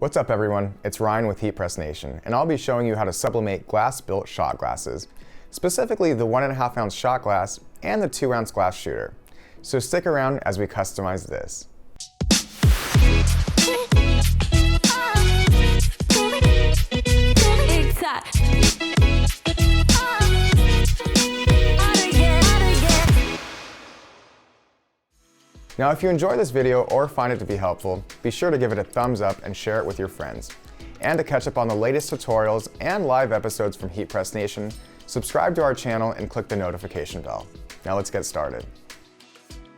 What's up everyone, it's Ryan with Heat Press Nation, and I'll be showing you how to sublimate glass-built shot glasses, specifically the 1.5 ounce shot glass and the 2 ounce glass shooter. So stick around as we customize this. Now if you enjoy this video or find it to be helpful, be sure to give it a thumbs up and share it with your friends. And to catch up on the latest tutorials and live episodes from Heat Press Nation, subscribe to our channel and click the notification bell. Now let's get started.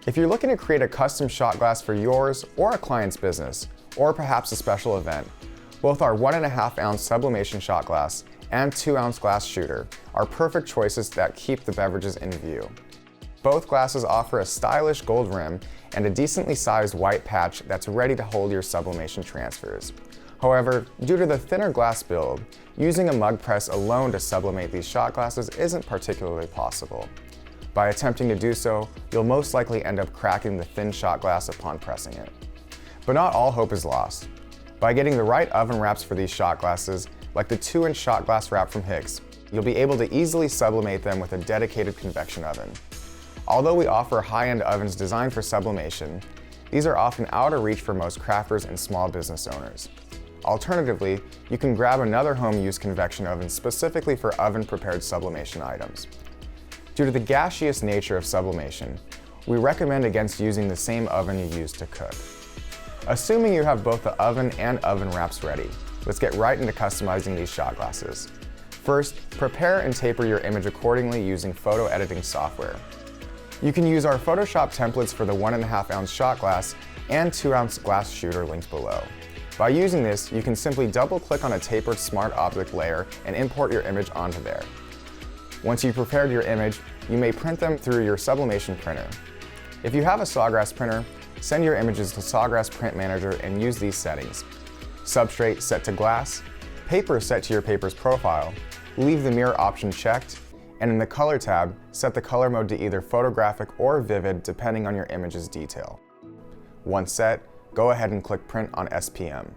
If you're looking to create a custom shot glass for yours or a client's business, or perhaps a special event, both our 1.5 ounce sublimation shot glass and 2 ounce glass shooter are perfect choices that keep the beverages in view. Both glasses offer a stylish gold rim and a decently sized white patch that's ready to hold your sublimation transfers. However, due to the thinner glass build, using a mug press alone to sublimate these shot glasses isn't particularly possible. By attempting to do so, you'll most likely end up cracking the thin shot glass upon pressing it. But not all hope is lost. By getting the right oven wraps for these shot glasses, like the 2-inch shot glass wrap from Hicks, you'll be able to easily sublimate them with a dedicated convection oven. Although we offer high-end ovens designed for sublimation, these are often out of reach for most crafters and small business owners. Alternatively, you can grab another home-use convection oven specifically for oven-prepared sublimation items. Due to the gaseous nature of sublimation, we recommend against using the same oven you use to cook. Assuming you have both the oven and oven wraps ready, let's get right into customizing these shot glasses. First, prepare and taper your image accordingly using photo editing software. You can use our Photoshop templates for the 1.5 ounce shot glass and 2 ounce glass shooter linked below. By using this, you can simply double-click on a tapered smart object layer and import your image onto there. Once you've prepared your image, you may print them through your sublimation printer. If you have a Sawgrass printer, send your images to Sawgrass Print Manager and use these settings. Substrate set to glass, paper set to your paper's profile, leave the mirror option checked, and in the Color tab, set the color mode to either photographic or vivid depending on your image's detail. Once set, go ahead and click Print on SPM.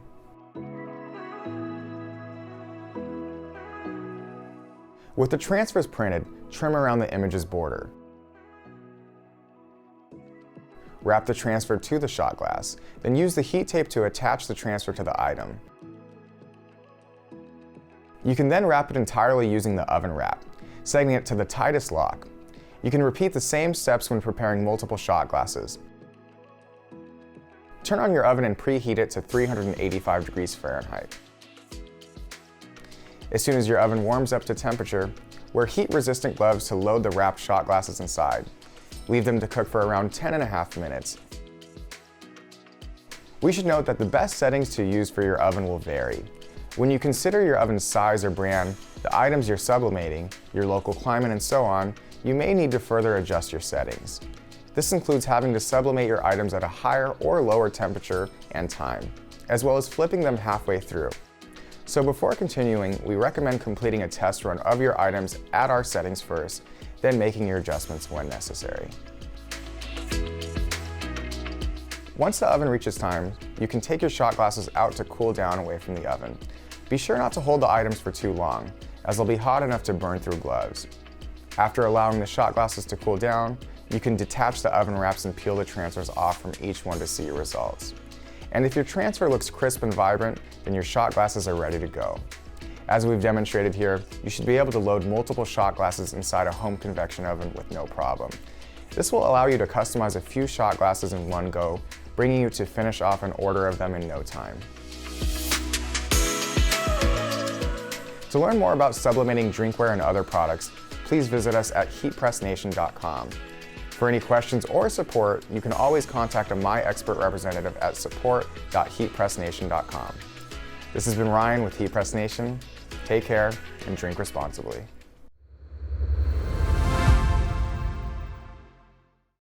With the transfers printed, trim around the image's border. Wrap the transfer to the shot glass, then use the heat tape to attach the transfer to the item. You can then wrap it entirely using the oven wrap, setting it to the tightest lock. You can repeat the same steps when preparing multiple shot glasses. Turn on your oven and preheat it to 385 degrees Fahrenheit. As soon as your oven warms up to temperature, wear heat-resistant gloves to load the wrapped shot glasses inside. Leave them to cook for around 10.5 minutes. We should note that the best settings to use for your oven will vary. When you consider your oven's size or brand, the items you're sublimating, your local climate, and so on, you may need to further adjust your settings. This includes having to sublimate your items at a higher or lower temperature and time, as well as flipping them halfway through. So before continuing, we recommend completing a test run of your items at our settings first, then making your adjustments when necessary. Once the oven reaches time, you can take your shot glasses out to cool down away from the oven. Be sure not to hold the items for too long, as they'll be hot enough to burn through gloves. After allowing the shot glasses to cool down, you can detach the oven wraps and peel the transfers off from each one to see your results. And if your transfer looks crisp and vibrant, then your shot glasses are ready to go. As we've demonstrated here, you should be able to load multiple shot glasses inside a home convection oven with no problem. This will allow you to customize a few shot glasses in one go, bringing you to finish off an order of them in no time. To learn more about sublimating drinkware and other products, please visit us at heatpressnation.com. For any questions or support, you can always contact a My Expert representative at support.heatpressnation.com. This has been Ryan with Heat Press Nation. Take care and drink responsibly.